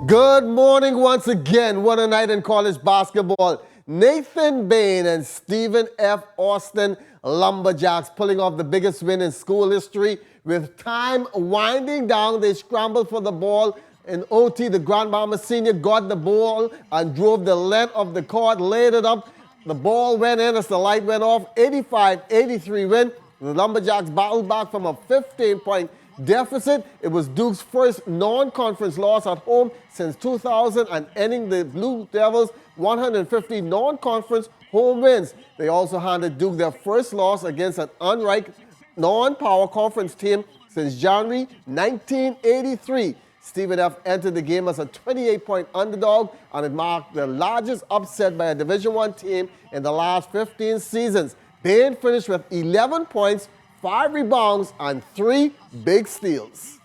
Good morning once again. What a night in college basketball. Nathan Bain and Stephen F. Austin Lumberjacks pulling off the biggest win in school history. With time winding down, they scrambled for the ball. In OT, the Grand Bahama Senior got the ball and drove the length of the court, laid it up. The ball went in as the light went off. 85-83 win. The Lumberjacks battled back from a 15-point deficit. It was Duke's first non-conference loss at home since 2000 and ending the Blue Devils' 150 non-conference home wins. They also handed Duke their first loss against an unranked non-power conference team since January 1983. Stephen F. entered the game as a 28-point underdog, and it marked the largest upset by a Division I team in the last 15 seasons. Bain finished with 11 points, 5 rebounds, and 3 big steals.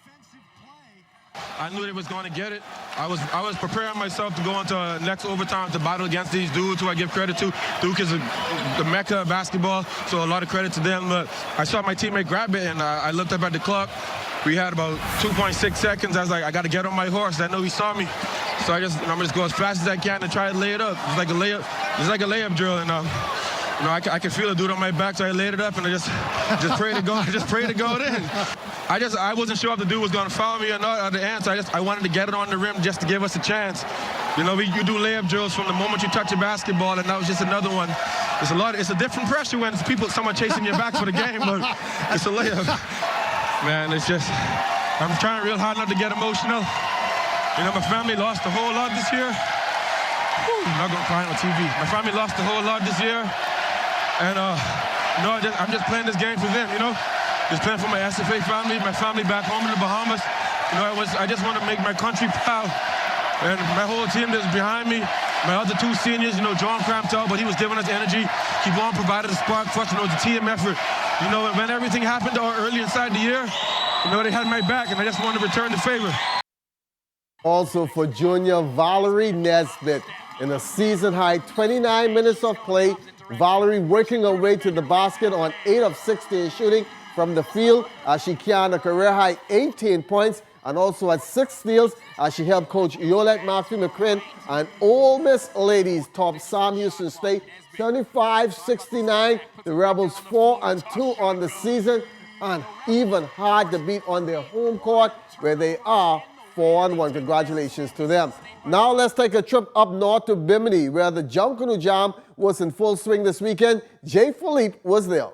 I knew they was going to get it. I was preparing myself to go into next overtime to battle against these dudes who I give credit to. Duke is the mecca of basketball, so a lot of credit to them. But I saw my teammate grab it, and I looked up at the clock. We had about 2.6 seconds. I was like, I got to get on my horse. I know he saw me. So I'm gonna just go as fast as I can and try to lay it up. It's like a layup drill, and I can feel a dude on my back, so I laid it up, and I just prayed to go. I just prayed to go in. I wasn't sure if the dude was gonna follow me or not at the end, so I wanted to get it on the rim just to give us a chance. You you do layup drills from the moment you touch a basketball, and that was just another one. It's a different pressure when someone chasing your back for the game, but it's a layup. Man, I'm trying real hard not to get emotional. My family lost a whole lot this year. I'm not gonna cry on TV. My family lost a whole lot this year. And I'm just playing this game for them, Just playing for my SFA family, my family back home in the Bahamas. I just want to make my country proud. And my whole team that's behind me, my other 2 seniors, John cramped out, but he was giving us energy. Keep on provided a spark for us, it's a team effort. When everything happened early inside the year, they had my back, and I just wanted to return the favor. Also for junior Valerie Nesbitt, in a season-high 29 minutes of play, Valerie working her way to the basket on 8 of 16 shooting from the field as she carried a career-high 18 points and also had 6 steals as she helped coach Yolette Matthew McCrin and Ole Miss ladies top Sam Houston State 75-69. The Rebels 4-2 on the season and even hard to beat on their home court where they are 4-1. Congratulations to them. Now let's take a trip up north to Bimini, where the Junkanoo Jam was in full swing this weekend. Jay Philippe was there.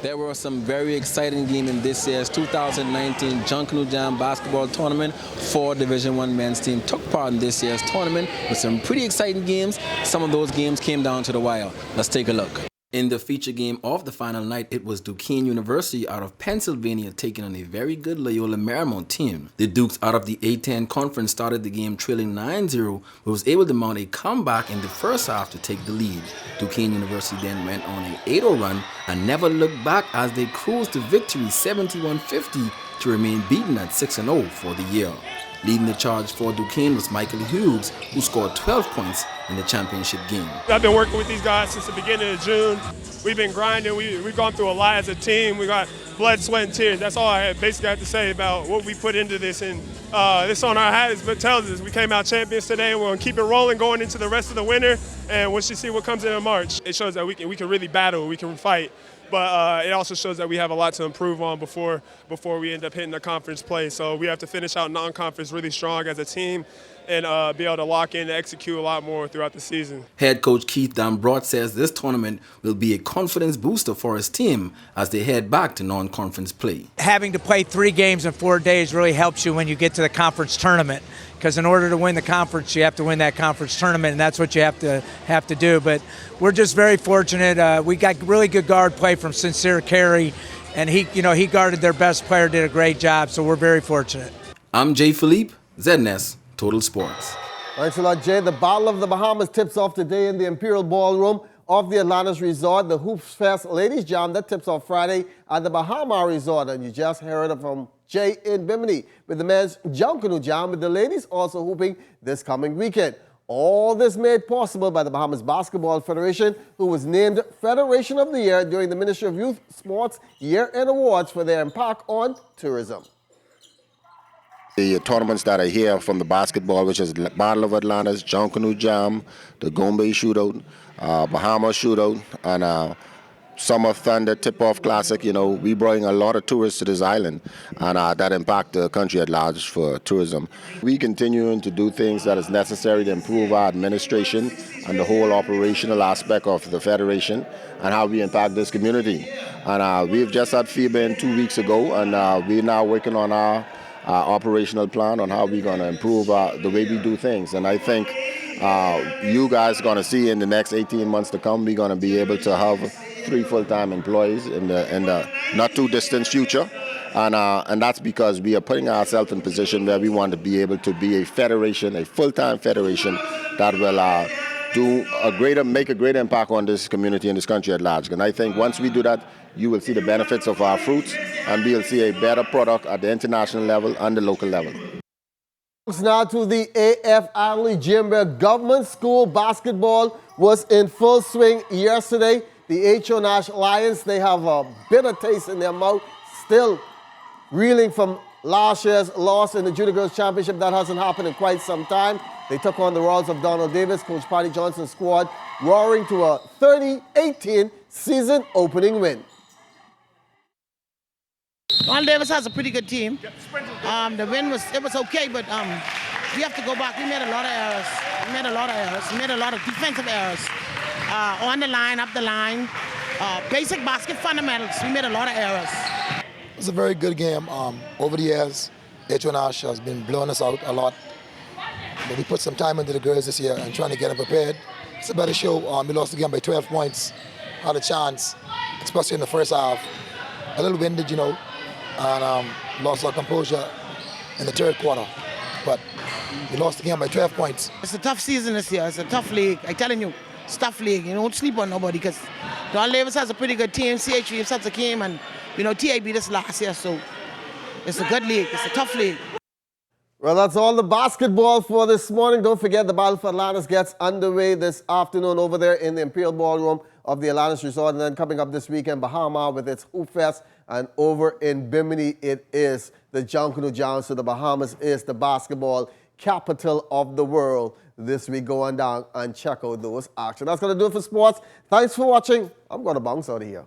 There were some very exciting games in this year's 2019 Junkanoo Jam basketball tournament. 4 Division I men's team took part in this year's tournament with some pretty exciting games. Some of those games came down to the wire. Let's take a look. In the feature game of the final night, it was Duquesne University out of Pennsylvania taking on a very good Loyola Marymount team. The Dukes out of the A-10 conference started the game trailing 9-0, but was able to mount a comeback in the first half to take the lead. Duquesne University then went on an 8-0 run and never looked back as they cruised to victory 71-50 to remain beaten at 6-0 for the year. Leading the charge for Duquesne was Michael Hughes, who scored 12 points in the championship game. I've been working with these guys since the beginning of June. We've been grinding. We've gone through a lot as a team. We got blood, sweat, and tears. That's all I basically have to say about what we put into this. And this on our hat tells us we came out champions today, and we're going to keep it rolling going into the rest of the winter. And once you see what comes in March, it shows that we can really battle, we can fight. But it also shows that we have a lot to improve on before we end up hitting the conference play. So we have to finish out non-conference really strong as a team and be able to lock in and execute a lot more throughout the season. Head coach Keith Dambrot says this tournament will be a confidence booster for his team as they head back to non-conference play. Having to play 3 games in 4 days really helps you when you get to the conference tournament, because in order to win the conference, you have to win that conference tournament, and that's what you have to do. But we're just very fortunate. We got really good guard play from Sincere Carey, and he guarded their best player, did a great job, so we're very fortunate. I'm Jay Philippe, ZNS Total Sports. Thanks a lot, Jay. The Battle of the Bahamas tips off today in the Imperial Ballroom of the Atlantis Resort. The Hoops Fest Ladies Jam, that tips off Friday at the Bahama Resort. And you just heard it from Jay in Bimini with the men's Junkanoo Jam, with the ladies also hooping this coming weekend. All this made possible by the Bahamas Basketball Federation, who was named Federation of the Year during the Ministry of Youth Sports Year-End Awards for their impact on tourism. The tournaments that are here from the basketball, which is Battle of Atlantis, Junkanoo Jam, the Gombe Shootout, Bahamas Shootout, and Summer Thunder Tip-Off Classic. You know, we bring a lot of tourists to this island, and that impact the country at large for tourism. We continuing to do things that is necessary to improve our administration and the whole operational aspect of the Federation and how we impact this community. And we've just had FIBA in 2 weeks ago, and we're now working on our operational plan on how we're going to improve the way we do things. And I think you guys are going to see in the next 18 months to come, we're going to be able to have 3 full-time employees in the not too distant future. And that's because we are putting ourselves in a position where we want to be able to be a federation, a full-time federation that will make a greater impact on this community and this country at large. And I think once we do that, you will see the benefits of our fruits, and we'll see a better product at the international level and the local level. Now to the AF Adderley Gym, where government school basketball was in full swing yesterday. The H.O. Nash Lions, they have a bitter taste in their mouth, still reeling from last year's loss in the Junior Girls Championship. That hasn't happened in quite some time. They took on the Royals of Donald Davis, Coach Patty Johnson's squad, roaring to a 30-18 season opening win. Donald Davis has a pretty good team. The win was okay, but we have to go back. We made a lot of errors. We made a lot of defensive errors. On the line, up the line, basic basket fundamentals. We made a lot of errors. It was a very good game. Over the years, H.O. Nash has been blowing us out a lot. But we put some time into the girls this year and trying to get them prepared. It's a better show. We lost the game by 12 points. Had a chance, especially in the first half. A little winded, you know, and lost our composure in the third quarter. But we lost the game by 12 points. It's a tough season this year. It's a tough league. I'm telling you, it's a tough league. You don't sleep on nobody because Donald Davis has a pretty good team. CH Reeves has a team, and you know TI beat us last year, so it's a good league. It's a tough league. Well, that's all the basketball for this morning. Don't forget the Battle for Atlantis gets underway this afternoon over there in the Imperial Ballroom of the Atlantis Resort. And then coming up this weekend, Bahama with its Hoop Fest. And over in Bimini, it is the Junkanoo Jam. So the Bahamas is the basketball capital of the world this week. Go on down and check out those actions. That's going to do it for sports. Thanks for watching. I'm going to bounce out of here.